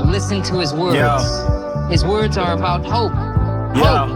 listen to his words. Yeah. His words are about hope. Yeah.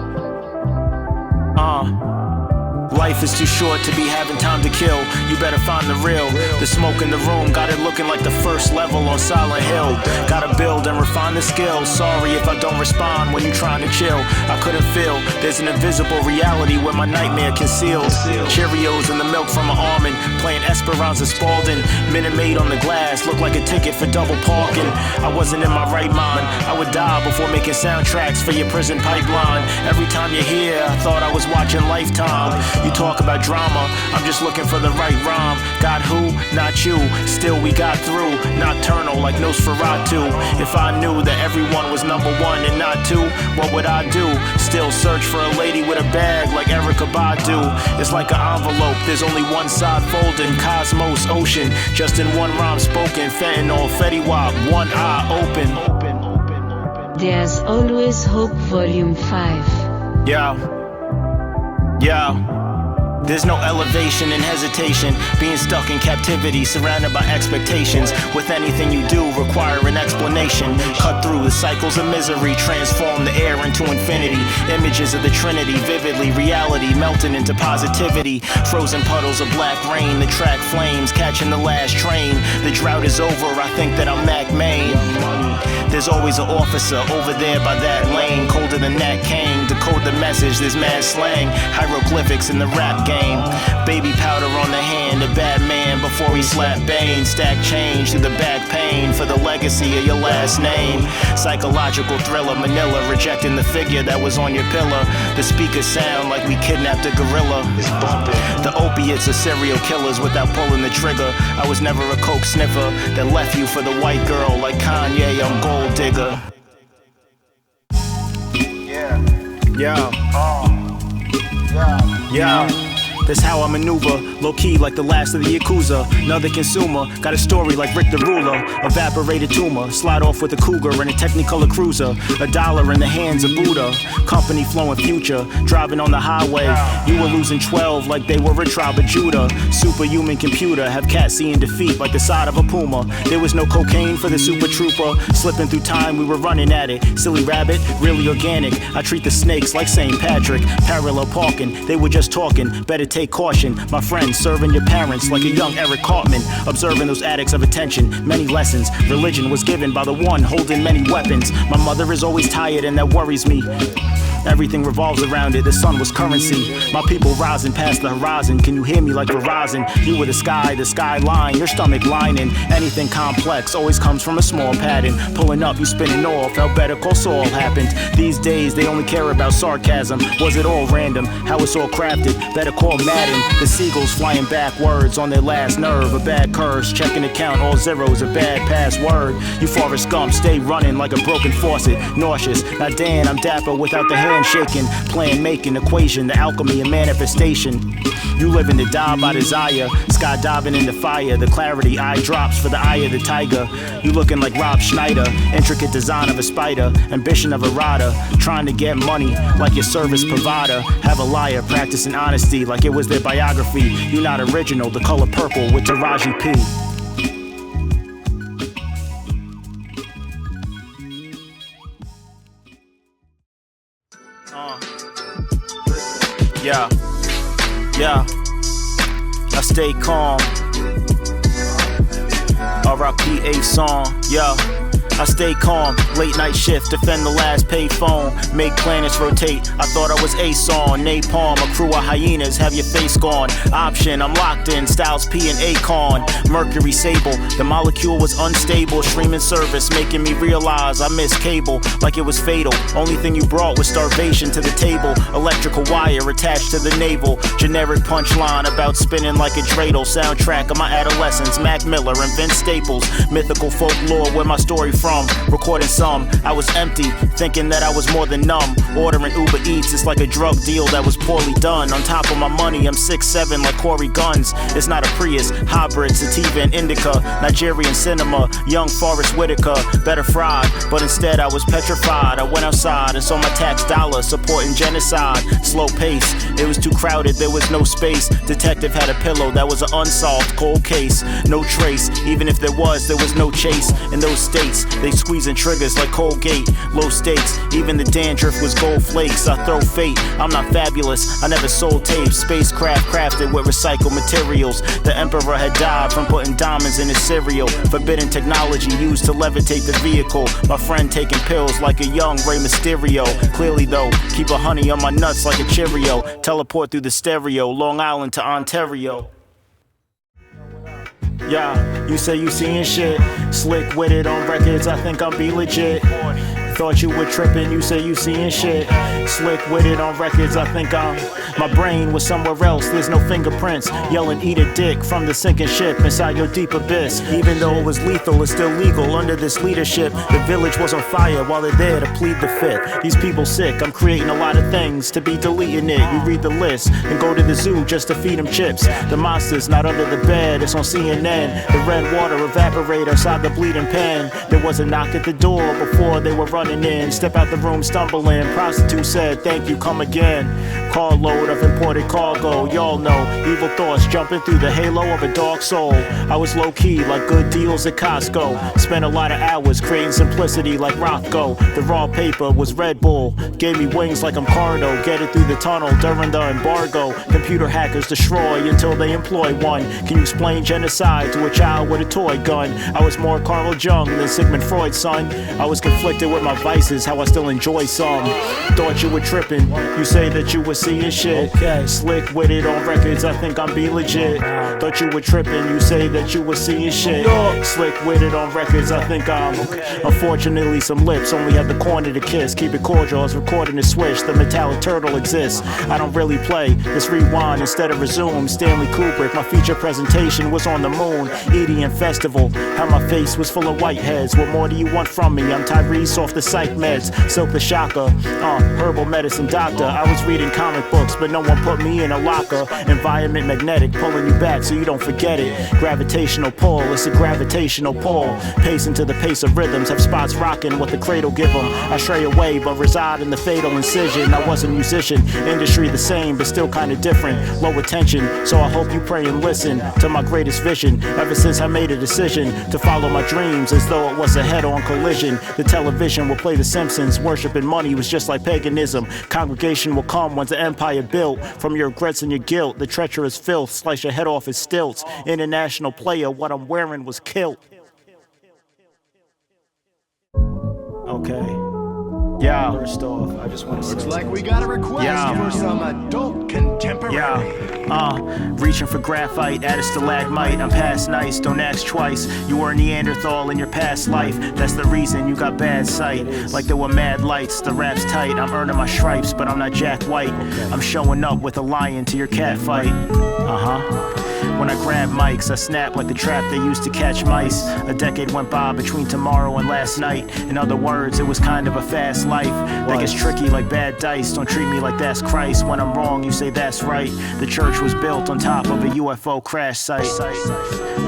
Life is too short to be having time to kill. You better find the real. The smoke in the room got it looking like the first level on Silent Hill. Gotta build and refine the skills. Sorry if I don't respond when you're trying to chill. I couldn't feel there's an invisible reality where my nightmare concealed. Cheerios and the milk from an almond, playing Esperanza Spalding. Minute Maid on the glass, looked like a ticket for double parking. I wasn't in my right mind. I would die before making soundtracks for your prison pipeline. Every time you're here, I thought I was watching Lifetime. You talk about drama, I'm just looking for the right rhyme. Got who? Not you. Still we got through. Nocturnal like Nosferatu. If I knew that everyone was number one and not two, what would I do? Still search for a lady with a bag like Erykah Badu. It's like an envelope, there's only one side folding. Cosmos, ocean, just in one rhyme spoken. Fentanyl, Fetty Wap, one eye open. There's Always Hope Volume 5. Yeah. There's no elevation and hesitation, being stuck in captivity, surrounded by expectations. With anything you do, require an explanation. Cut through the cycles of misery, transform the air into infinity. Images of the Trinity, vividly, reality melting into positivity. Frozen puddles of black rain, the track flames, catching the last train. The drought is over, I think that I'm Mac Main. There's always an officer over there by that lane, colder than Nat King. Decode the message, there's mad slang, hieroglyphics in the rap game. Baby powder on the hand, a bad man before he slapped Bane. Stack change through the back pain for the legacy of your last name. Psychological thriller, Manila, rejecting the figure that was on your pillar. The speakers sound like we kidnapped a gorilla. The opiates are serial killers without pulling the trigger. I was never a coke sniffer that left you for the white girl like Kanye, I'm gold digger. Yeah. That's how I maneuver, low-key like the last of the Yakuza. Another consumer, got a story like Rick the Ruler. Evaporated tumor, slide off with a cougar and a Technicolor cruiser. $1 in the hands of Buddha, company flowing future. Driving on the highway, you were losing 12 like they were a tribe of Judah. Superhuman computer, have cats seeing defeat like the side of a puma. There was no cocaine for the super trooper. Slipping through time, we were running at it. Silly rabbit, really organic. I treat the snakes like St. Patrick. Parallel parking, they were just talking. Better take caution, my friends serving your parents like a young Eric Cartman, observing those addicts of attention. Many lessons, religion was given by the one holding many weapons. My mother is always tired and that worries me. Everything revolves around it, the sun was currency. My people rising past the horizon, can you hear me like Verizon? You were the skyline, your stomach lining. Anything complex always comes from a small pattern. Pulling up, you spinning off, how Better Call Saul happened. These days, they only care about sarcasm. Was it all random? How it's all crafted? Better call Madden. The seagulls flying backwards on their last nerve. A bad curse, checking account, all zeros, a bad password. You Forrest Gump, stay running like a broken faucet. Nauseous, not Dan, I'm dapper without the handshaking. Plan making, equation, the alchemy and manifestation. You living to die by desire, skydiving in the fire. The clarity, eye drops for the eye of the tiger. You looking like Rob Schneider, intricate design of a spider, ambition of a rider, trying to get money like your service provider. Have a liar practicing honesty like it was their biography. You not original, the color purple with Taraji P. Yeah, I stay calm. R.I.P. A song, yeah. I stay calm, late night shift, defend the last pay phone. Make planets rotate, I thought I was Ace on. Napalm, a crew of hyenas, have your face gone. Option, I'm locked in, Styles P and Akon. Mercury Sable, the molecule was unstable. Streaming service, making me realize I missed cable, like it was fatal. Only thing you brought was starvation to the table. Electrical wire attached to the navel. Generic punchline about spinning like a dreidel. Soundtrack of my adolescence, Mac Miller and Vince Staples. Mythical folklore, where my story from. Recording some, I was empty, thinking that I was more than numb. Ordering Uber Eats, it's like a drug deal that was poorly done. On top of my money, I'm 6'7" like Corey Guns. It's not a Prius, hybrid, sativa and indica. Nigerian cinema, young Forrest Whitaker. Better fried, but instead I was petrified. I went outside and saw my tax dollar supporting genocide. Slow pace, it was too crowded, there was no space. Detective had a pillow, that was an unsolved cold case. No trace, even if there was no chase. In those states, They squeezing triggers like Colgate. Low stakes, even the dandruff was gold flakes. I throw fate, I'm not fabulous. I never sold tapes. Spacecraft crafted with recycled materials. The emperor had died from putting diamonds in his cereal. Forbidden technology used to levitate the vehicle. My friend taking pills like a young Rey Mysterio. Clearly though, keep a honey on my nuts like a Cheerio. Teleport through the stereo, Long Island to Ontario. Yeah, you say you seeing shit. Slick with it on records, I think I'm be legit. Thought you were tripping, you say you seeing shit. Slick with it on records, I think my brain was somewhere else, there's no fingerprints. Yelling eat a dick from the sinking ship inside your deep abyss. Even though it was lethal, it's still legal under this leadership. The village was on fire while they're there to plead the fifth. These people sick, I'm creating a lot of things to be deleting it. You read the list and go to the zoo just to feed them chips. The monster's not under the bed, it's on CNN. The red water evaporate outside the bleeding pen. There was a knock at the door before they were running in. Step out the room stumbling, prostitute said thank you, come again. Carload of imported cargo, y'all know. Evil thoughts jumping through the halo of a dark soul. I was low key like good deals at Costco. Spent a lot of hours creating simplicity like Rothko. The raw paper was Red Bull, gave me wings like I'm Cardo. Get it through the tunnel during the embargo. Computer hackers destroy until they employ one. Can you explain genocide to a child with a toy gun? I was more Carl Jung than Sigmund Freud's son. I was conflicted with my vices, how I still enjoy some. Thought you were tripping, you say that you were seeing shit. Slick with it on records, I think I'm be legit. Thought you were tripping, you say that you were seeing shit. Slick with it on records, I think I'm. Unfortunately, some lips only have the corner to kiss. Keep it cordial, I was recording a switch. The metallic turtle exists. I don't really play, let's rewind instead of resume. Stanley Kubrick, my feature presentation was on the moon. EDM festival, how my face was full of whiteheads. What more do you want from me? I'm Tyrese off the psych meds. Silk the shocker, herbal medicine doctor. I was reading comic books, but no one put me in a locker. Environment magnetic, pulling you back so you don't forget it. Gravitational pull, it's a gravitational pull. Pacing to the pace of rhythms, have spots rocking what the cradle give them. I stray away, but reside in the fatal incision. I was a musician, industry the same, but still kinda different. Low attention, so I hope you pray and listen to my greatest vision. Ever since I made a decision to follow my dreams as though it was a head-on collision. The television will play The Simpsons, worshiping money was just like paganism. Congregation will come once the empire built. From your regrets and your guilt, the treacherous filth, slice your head off as stilts. International player, what I'm wearing was kilt. Okay. Yeah. First off, I just want to say. Looks like we got a request for some adult contemporary. Reaching for graphite at a stalagmite. I'm past nice, don't ask twice. You were a Neanderthal in your past life. That's the reason you got bad sight. Like there were mad lights, the rap's tight. I'm earning my stripes, but I'm not Jack White. I'm showing up with a lion to your cat fight. When I grab mics, I snap like the trap they used to catch mice. A decade went by between tomorrow and last night. In other words, it was kind of a fast life that gets tricky like bad dice. Don't treat me like that's Christ. When I'm wrong, you say that's right. The church was built on top of a UFO crash site.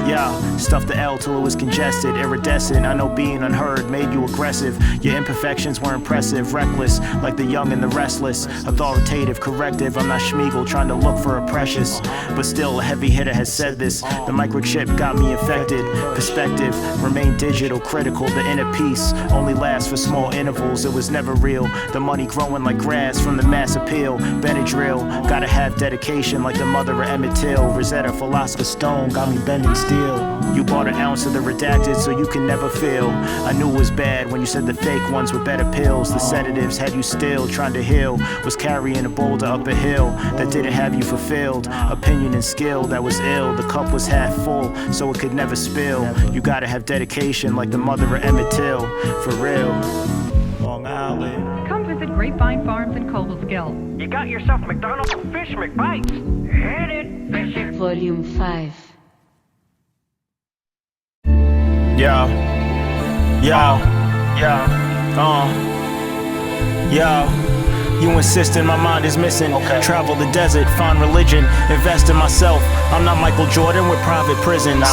Yeah, stuffed the L till it was congested, iridescent. I know being unheard made you aggressive. Your imperfections were impressive, reckless, like the young and the restless. Authoritative, corrective, I'm not Schmeagol trying to look for a precious. But still, a heavy hitter has said this. The microchip got me infected. Perspective, remain digital, critical. The inner peace only lasts for small intervals. It was never real. The money growing like grass from the mass appeal. Benadryl, gotta have dedication like the mother of Emmett Till. Rosetta, Philosopher's Stone, got me bending steel. You bought an ounce of the redacted so you can never feel. I knew it was bad when you said the fake ones were better pills. The sedatives had you still trying to heal. Was carrying a boulder up a hill that didn't have you fulfilled. Opinion and skill that was ill. The cup was half full so it could never spill. You gotta have dedication like the mother of Emmett Till. For real. Long Island. Come visit Grapevine Farms in Cobleskill. You got yourself McDonald's Fish McBites. Hit it, fishing. Volume 5. Yo. You insisting my mind is missing. Travel the desert, find religion, invest in myself. I'm not Michael Jordan with private prisons.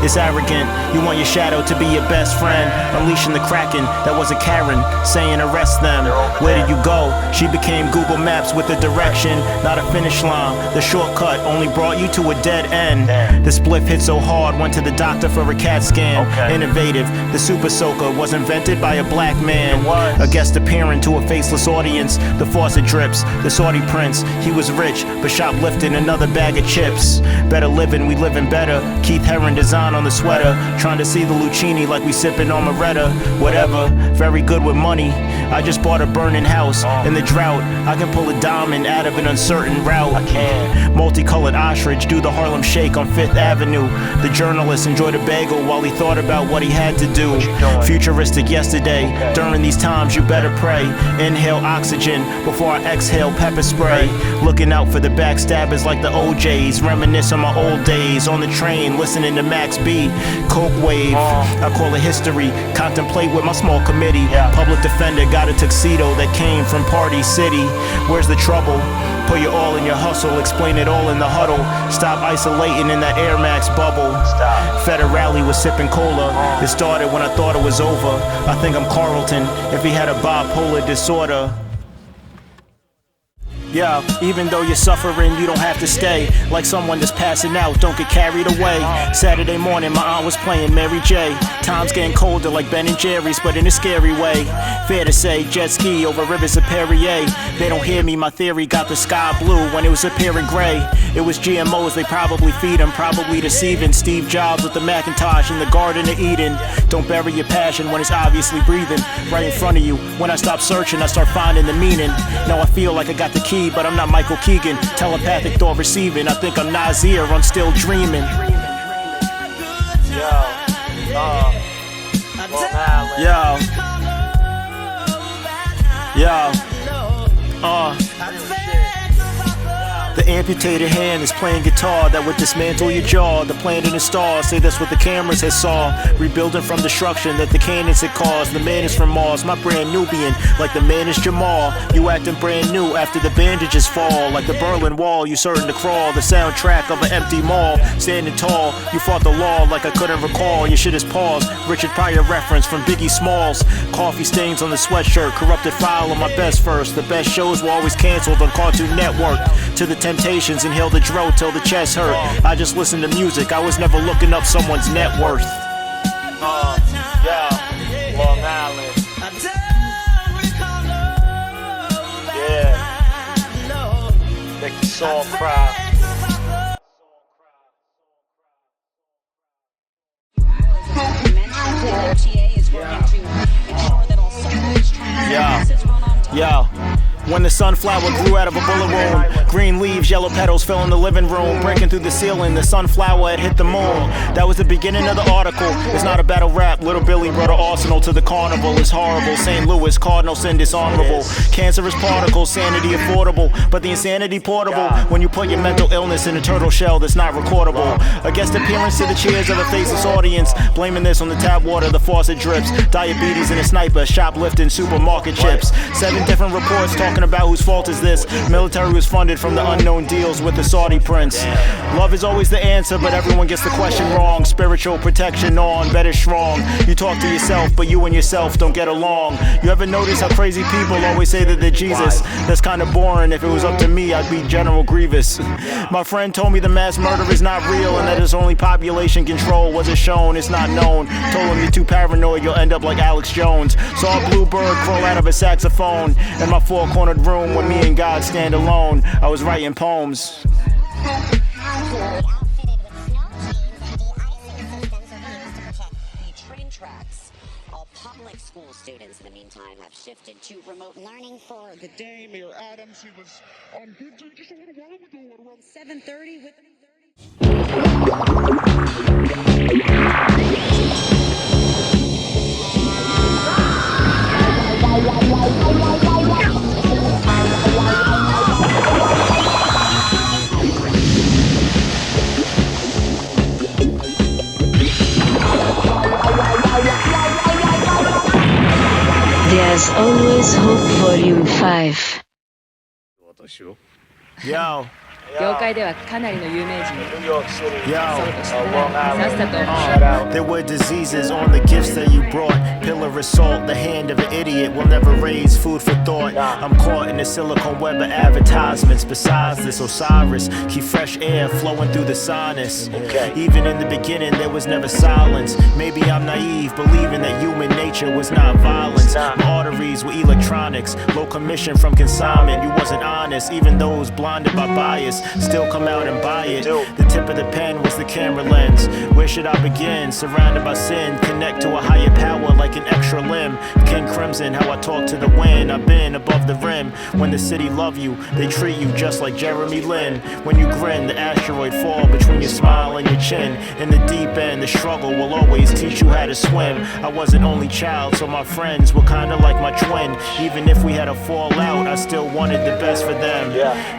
It's arrogant, you want your shadow to be your best friend. Unleashing the Kraken, that was a Karen, saying arrest them. Where did you go? She became Google Maps with a direction, not a finish line. The shortcut only brought you to a dead end. The spliff hit so hard, went to the doctor for a CAT scan. Innovative, the super soaker was invented by a black man. A guest appearing to a faceless audience. The faucet drips, the Saudi prince. He was rich, but shoplifting another bag of chips. Better living, we living better. Keith Haring design on the sweater. Trying to see the Lucchini like we sipping on Moretta. Whatever, very good with money. I just bought a burning house. In the drought, I can pull a diamond out of an uncertain route. I can. Multicolored ostrich do the Harlem Shake on 5th Avenue. The journalist enjoyed a bagel while he thought about what he had to do. Futuristic yesterday. During these times you better pray. Inhale oxygen before I exhale pepper spray. Looking out for the backstabbers like the OJs. Reminisce on my old days. On the train listening to Max B. Coke wave, I call it history. Contemplate with my small committee. Public defender got a tuxedo that came from Party City. Where's the trouble? Put your all in your hustle, explain it all in the huddle. Stop isolating in that Air Max bubble. Federale was sipping cola. It started when I thought it was over. I think I'm Carlton if he had a bipolar disorder. Yeah, even though you're suffering, you don't have to stay. Like someone that's passing out, don't get carried away. Saturday morning, my aunt was playing Mary J. Time's getting colder like Ben and Jerry's, but in a scary way. Fair to say, jet ski over rivers of Perrier. They don't hear me, my theory got the sky blue when it was appearing gray. It was GMOs, they probably feed them, probably deceiving. Steve Jobs with the Macintosh in the Garden of Eden. Don't bury your passion when it's obviously breathing right in front of you. When I stop searching, I start finding the meaning. Now I feel like I got the key, but I'm not Michael Keegan. Telepathic thought receiving. I think I'm Nazir on Still Dreaming. The amputated hand is playing guitar that would dismantle your jaw. The planet and the stars say that's what the cameras had saw. Rebuilding from destruction that the cannons had caused. The man is from Mars, my brand Nubian, like the man is Jamal. You acting brand new after the bandages fall. Like the Berlin Wall, you certain to crawl. The soundtrack of an empty mall, standing tall. You fought the law like I couldn't recall. Your shit is paused. Richard Pryor reference from Biggie Smalls. Coffee stains on the sweatshirt, corrupted file on my best verse. The best shows were always canceled on Cartoon Network. To the Temptations, inhale the dro till the chest hurt. I just listen to music, I was never looking up someone's net worth. Long Island. Yeah. Make the soul cry. Yeah. When the sunflower grew out of a bullet wound, green leaves, yellow petals fell in the living room. Breaking through the ceiling, the sunflower had hit the moon. That was the beginning of the article. It's not a battle rap. Little Billy brought an arsenal to the carnival. It's horrible. St. Louis, Cardinal sin dishonorable. Cancerous particles, sanity affordable, but the insanity portable. When you put your mental illness in a turtle shell that's not recordable. A guest appearance to the cheers of a faceless audience. Blaming this on the tap water, the faucet drips. Diabetes and a sniper, shoplifting supermarket chips. 7 different reports talking about whose fault is this. Military was funded from the unknown deals with the Saudi prince. Love is always the answer, but everyone gets the question wrong. Spiritual protection on, better strong. You talk to yourself, but you and yourself don't get along. You ever notice how crazy people always say that they're Jesus? That's kinda boring. If it was up to me, I'd be General Grievous. My friend told me the mass murder is not real and that it's only population control. Was it shown? It's not known. Told him you're too paranoid, you'll end up like Alex Jones. Saw a blue bird crawl out of a saxophone in my four-cornered room when me and God stand alone. I was writing poems. Train tracks. All public school students in the meantime have shifted to remote learning for the day. Mayor Adams, he was on good duty just a little while ago at around 7:30 with There's Always Hope Volume 5. Yo, 業界ではかなりの有名人。 New York City. そうでした Long ね。 Island. さっさと Shout out. There were diseases on the gifts that you brought. Pillar assault, the hand of an idiot will never raise food for thought. I'm caught in the silicone web of advertisements. Besides this, Osiris, keep fresh air flowing through the sinus. Even in the beginning, there was never silence. Maybe I'm naive, believing that human nature was not violence. My arteries were electronics, low commission from consignment. You wasn't honest, even those blinded by bias still come out and buy it. The tip of the pen was the camera lens. Where should I begin? Surrounded by sin, connect to a higher power like an extra limb. King Crimson, how I talk to the wind. I've been above the rim. When the city love you, they treat you just like Jeremy Lin. When you grin, the asteroid fall between your smile and your chin. In the deep end, the struggle will always teach you how to swim. I was an only child, so my friends were kinda like my twin. Even if we had a fallout, I still wanted the best for them.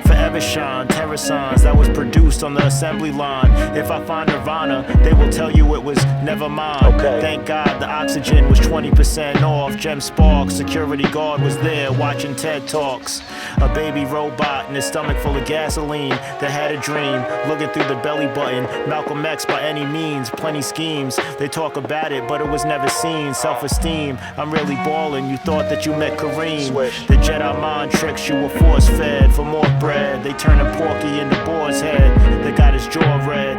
Forever shine, terror signs that was produced on the assembly line. If I find Nirvana, they will tell you it was never mine. Thank God the oxygen was 20% off. Gem Sparks, security guard was there watching TED Talks. A baby robot in a stomach full of gasoline that had a dream, looking through the belly button. Malcolm X by any means, plenty schemes. They talk about it, but it was never seen. Self-esteem, I'm really ballin'. You thought that you met Kareem. The Jedi mind tricks you were force-fed for more bread. They turn a Porky into Boar's head. They got his jaw red.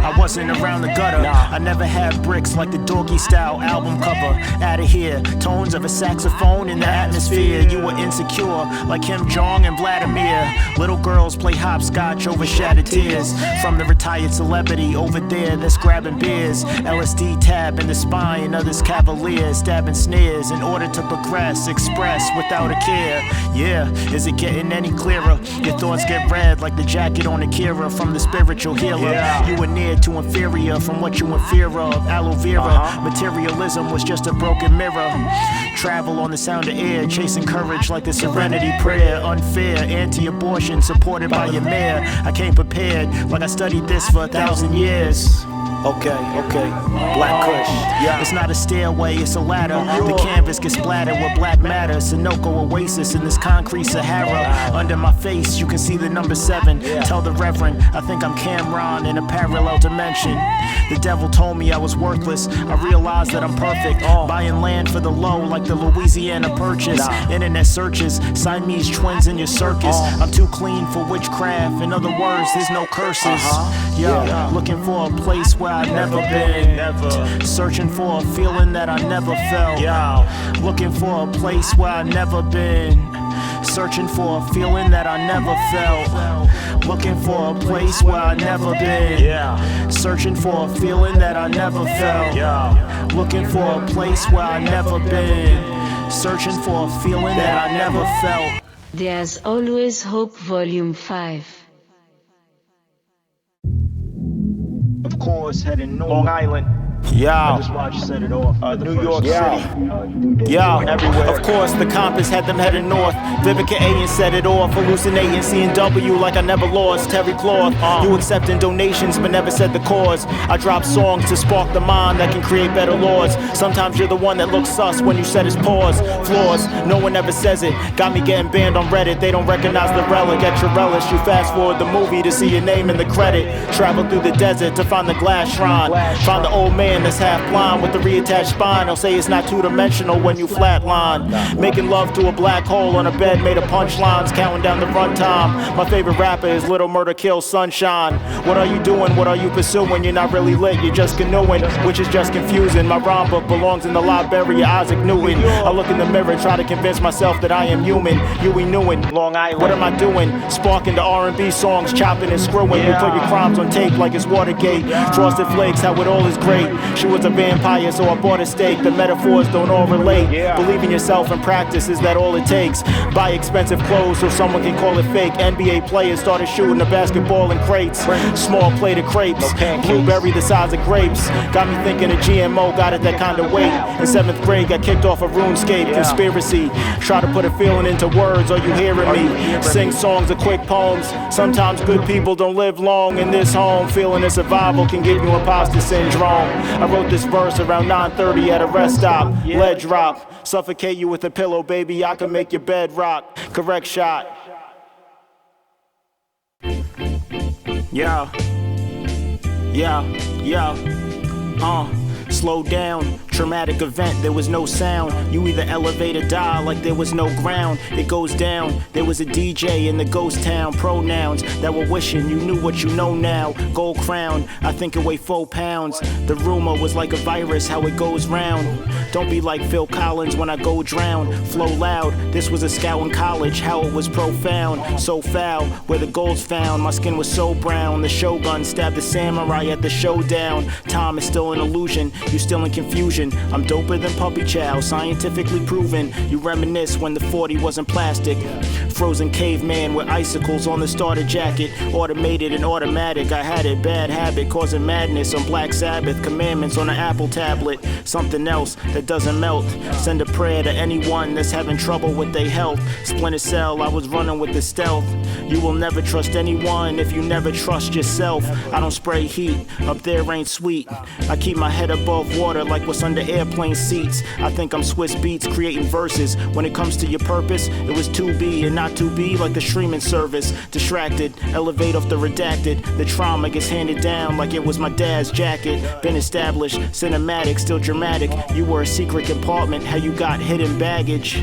I wasn't around the gutter. I never had bricks like the doggy style album cover. Outta here, tones of a saxophone in the atmosphere. You were insecure like Kim Jong and Vladimir. Little girls play hopscotch over shattered tears. From the retired celebrity over there that's grabbing beers. LSD tab in the spine, others cavalier, stabbing sneers in order to progress, express without a care. Yeah, is it getting any clearer? Your thoughts get red like the jacket on Akira from the spiritual healer. You were near to inferior from what you in fear of. Aloe vera, materialism was just a broken mirror. Travel on the sound of air, chasing courage like the serenity prayer. Unfair, anti-abortion, supported by your mayor. I came prepared, like I studied this for 1,000 years. Okay. Blaq Kush. It's not a stairway, it's a ladder. The canvas gets splattered with black matter. Sunoco oasis in this concrete Sahara. Under my face, you can see the number 7. Tell the Reverend, I think I'm Cameron in a parallel dimension. The devil told me I was worthless. I realized that I'm perfect. Buying land for the low like the Louisiana Purchase. Internet searches, Siamese twins in your circus. I'm too clean for witchcraft. In other words, there's no curses. Looking for a place where I've never been. Searching for a feeling that I never felt. Looking for a place where I've never been. Searching for a feeling that I never felt. Looking for a place where I've never been. Searching for a feeling that I never felt. Looking for a place where I've never been. Searching for a feeling that I never felt. There's Always Hope Volume 5. Of course, heading north. Long Island. I just watched you set it off. New York City. Everywhere. Of course, the compass had them heading north. Vivica A and set it off. Hallucinating, seeing W like I never lost. Terry Cloth. You accepting donations, but never said the cause. I drop songs to spark the mind that can create better laws. Sometimes you're the one that looks sus when you set his paws. Flaws, no one ever says it. Got me getting banned on Reddit. They don't recognize the relic at your relish. You fast forward the movie to see your name in the credit. Travel through the desert to find the glass shrine. Find the old man that's half blind with a reattached spine. They'll say it's not two-dimensional when you flatline. Making love to a black hole on a bed made of punchlines, counting down the runtime. My favorite rapper is Little Murder Kill Sunshine. What are you doing? What are you pursuing? You're not really lit, you're just canoeing, which is just confusing. My rhyme book belongs in the library of Isaac Newton. I look in the mirror, try to convince myself that I am human. Huey Newton, Long Island. What am I doing? Sparking the R&B songs, chopping and screwing. We put your crimes on tape like it's Watergate. Frosted Flakes, how it all is great. She was a vampire, so I bought a steak. The metaphors don't all relate. Believe in yourself and practice, is that all it takes? Buy expensive clothes so someone can call it fake. NBA players started shooting the basketball in crates. Small plate of crepes, blueberry the size of grapes. Got me thinking a GMO got it that kind of weight. In 7th grade, got kicked off of RuneScape. Conspiracy, try to put a feeling into words. Are you hearing me? Sing songs or quick poems. Sometimes good people don't live long in this home. Feeling of survival can give you imposter syndrome. I wrote this verse around 9:30 at a rest stop. Lead drop, suffocate you with a pillow, baby. I can make your bed rock. Correct shot. Yeah. Slow down, traumatic event, there was no sound. You either elevate or die like there was no ground. It goes down, there was a DJ in the ghost town. Pronouns that were wishing you knew what you know now. Gold crown, I think it weighed 4 pounds. The rumor was like a virus, how it goes round. Don't be like Phil Collins when I go drown. Flow loud, this was a scout in college, how it was profound. So foul, where the gold's found. My skin was so brown, the shogun stabbed the samurai at the showdown. Time is still an illusion, you still in confusion. I'm doper than puppy chow, scientifically proven. You reminisce when the 40 wasn't plastic. Frozen caveman with icicles on the starter jacket. Automated and automatic, I had it. Bad habit causing madness on Black Sabbath. Commandments on an Apple tablet. Something else that doesn't melt. Send a prayer to anyone that's having trouble with their health. Splinter Cell, I was running with the stealth. You will never trust anyone if you never trust yourself. I don't spray heat, up there ain't sweet. I keep my head above water like what's under airplane seats. I think I'm Swiss Beats creating verses. When it comes to your purpose, it was to be and not to be like the streaming service. Distracted, elevate off the redacted. The trauma gets handed down like it was my dad's jacket. Been established, cinematic, still dramatic. You were a secret compartment, how you got hidden baggage.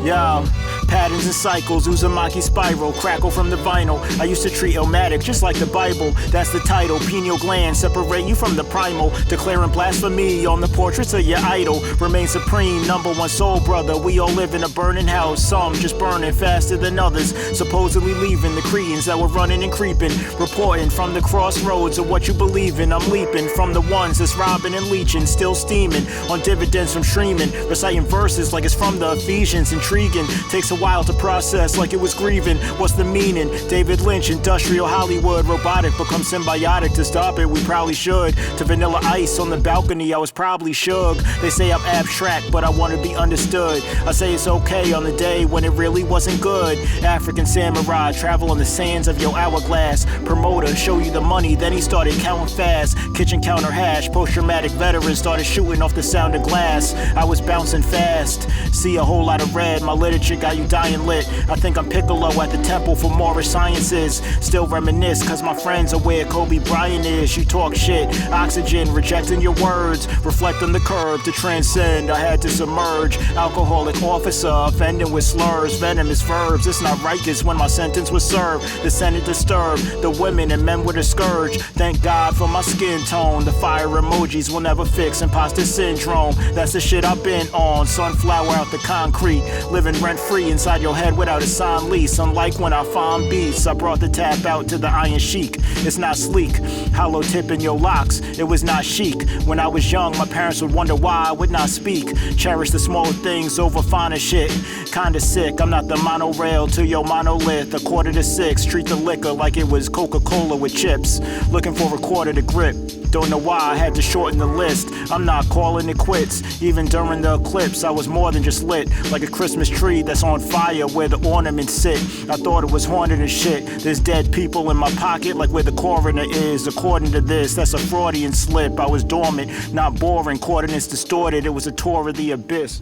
Yo. Patterns and cycles, Uzumaki spiral, crackle from the vinyl. I used to treat Illmatic just like the Bible. That's the title, pineal gland, separate you from the primal. Declaring blasphemy on the portraits of your idol. Remain supreme, #1 soul brother. We all live in a burning house, some just burning faster than others. Supposedly leaving the Cretans that were running and creeping. Reporting from the crossroads of what you believe in. I'm leaping from the ones that's robbing and leeching. Still steaming on dividends from streaming. Reciting verses like it's from the Ephesians. Intriguing, takes a while to process like it was grieving. What's the meaning? David Lynch, industrial Hollywood. Robotic becomes symbiotic. To stop it, we probably should. To Vanilla Ice on the balcony, I was probably shook. They say I'm abstract, but I want to be understood. I say it's okay on the day when it really wasn't good. African samurai, travel on the sands of your hourglass. Promoter, show you the money, then he started counting fast. Kitchen counter hash, post-traumatic veterans started shooting off the sound of glass. I was bouncing fast, see a whole lot of red. My literature got you dying lit. I think I'm Piccolo at the temple for Moorish sciences. Still reminisce cause my friends are where Kobe Bryant is. You talk shit, oxygen, rejecting your words. Reflect on the curb to transcend, I had to submerge. Alcoholic officer, offending with slurs. Venomous verbs, it's not righteous when my sentence was served. The Senate disturbed, the women and men were the scourge. Thank God for my skin tone. The fire emojis will never fix imposter syndrome. That's the shit I've been on. Sunflower out the concrete, living rent free inside your head without a signed lease. Unlike when I find beats, I brought the tap out to the iron chic. It's not sleek, hollow tip in your locks. It was not chic. When I was young, my parents would wonder why I would not speak. Cherish the small things over finer shit. Kinda sick, I'm not the monorail to your monolith. 5:45, treat the liquor like it was Coca-Cola with chips. Looking for a quarter to grip. Don't know why I had to shorten the list. I'm not calling it quits. Even during the eclipse, I was more than just lit. Like a Christmas tree that's on fire where the ornaments sit. I thought it was haunted and shit. There's dead people in my pocket like where the coroner is. According to this, that's a Freudian slip. I was dormant, not boring. Coordinates distorted, it was a tour of the abyss.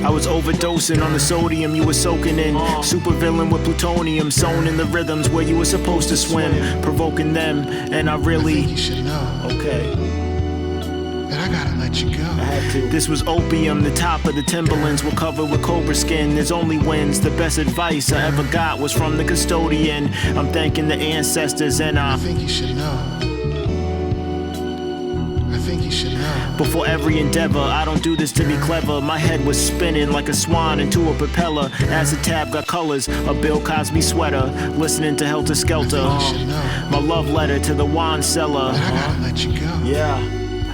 I was overdosing on the sodium you were soaking in. Supervillain with plutonium sewn in the rhythms where you were supposed to swim. Provoking them, and I really... You should know. Okay. that I gotta let you go. This was opium, the top of the Timberlands were covered with cobra skin. There's only wins, the best advice I ever got was from the custodian. I'm thanking the ancestors and I think you should know. I think you should know. Before every endeavor, I don't do this to be clever. My head was spinning like a swan into a propeller. As the tab got colors, a Bill Cosby sweater. Listening to Helter Skelter. My love letter to the wine cellar. But I gotta let you go. Yeah.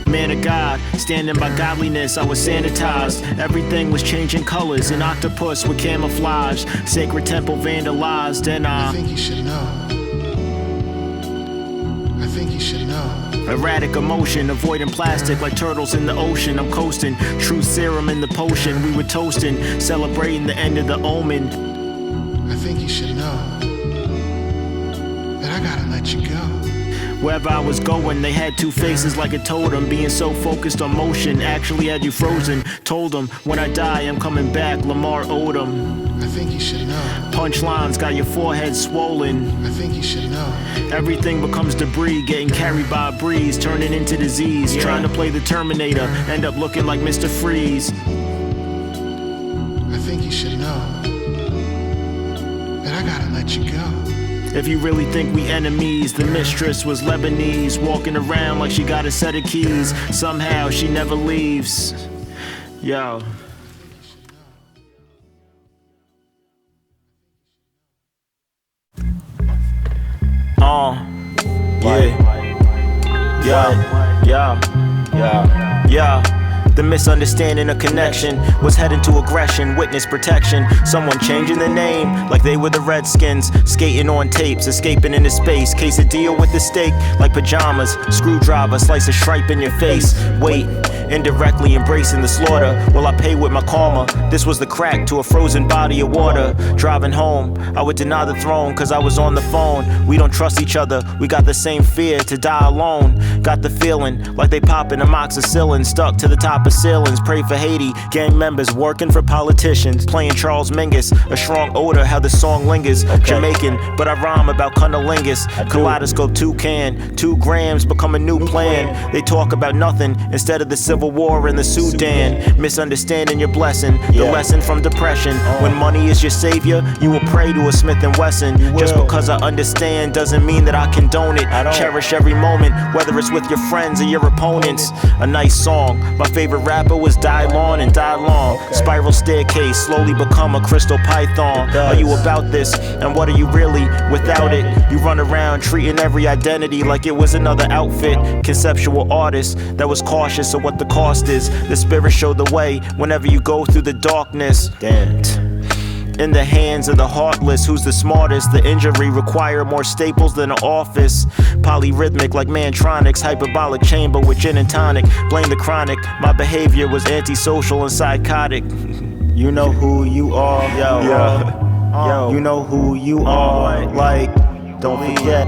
Man of God, standing by godliness, I was sanitized. Everything was changing colors, an octopus with camouflage. Sacred temple vandalized, and I think you should know. I think you should know. erratic emotion, avoiding plastic like turtles in the ocean. I'm coasting, true serum in the potion. We were toasting, celebrating the end of the omen. I think you should know that I gotta let you go. Wherever I was going, they had two faces like a totem. Being so focused on motion actually had you frozen. Told them, when I die, I'm coming back, Lamar Odom. I think you should know. Punchlines got your forehead swollen. I think you should know. Everything becomes debris, getting carried by a breeze, turning into disease. Trying to play the Terminator, end up looking like Mr. Freeze. I think you should know that I gotta let you go. If you really think we enemies, the mistress was Lebanese, walking around like she got a set of keys. Somehow she never leaves. Yo. Yeah. The misunderstanding of connection was heading to aggression, witness protection. Someone changing the name like they were the Redskins. Skating on tapes, escaping into space. Quesadilla with the steak like pajamas. Screwdriver, slice a stripe in your face. Wait, indirectly embracing the slaughter. Will I pay with my karma? This was the crack to a frozen body of water. Driving home, I would deny the throne cause I was on the phone. We don't trust each other, we got the same fear to die alone. Got the feeling like they popping amoxicillin. Stuck to the top of ceilings, pray for Haiti. Gang members working for politicians. Playing Charles Mingus, a strong odor, how the song lingers. Jamaican, but I rhyme about cunnilingus. Kaleidoscope toucan, 2 grams become a new plan. They talk about nothing instead of the Civil War in the Sudan. Misunderstanding your blessing, the lesson from depression. When money is your savior, you will pray to a Smith & Wesson. Just because I understand doesn't mean that I condone it. Cherish every moment, whether it's with your friends or your opponents. A nice song, my favorite rapper was Die Long and Die Long. Spiral staircase, slowly become a crystal python. Are you about this? And what are you really without it? You run around treating every identity like it was another outfit. Conceptual artist that was cautious of what the cost is. The spirit showed the way whenever you go through the darkness. Damn. In the hands of the heartless, who's the smartest? The injury require more staples than an office. Polyrhythmic like Mantronics, hyperbolic chamber with gin and tonic. Blame the chronic, my behavior was antisocial and psychotic. You know who you are, yo. You know who you are, like, don't forget.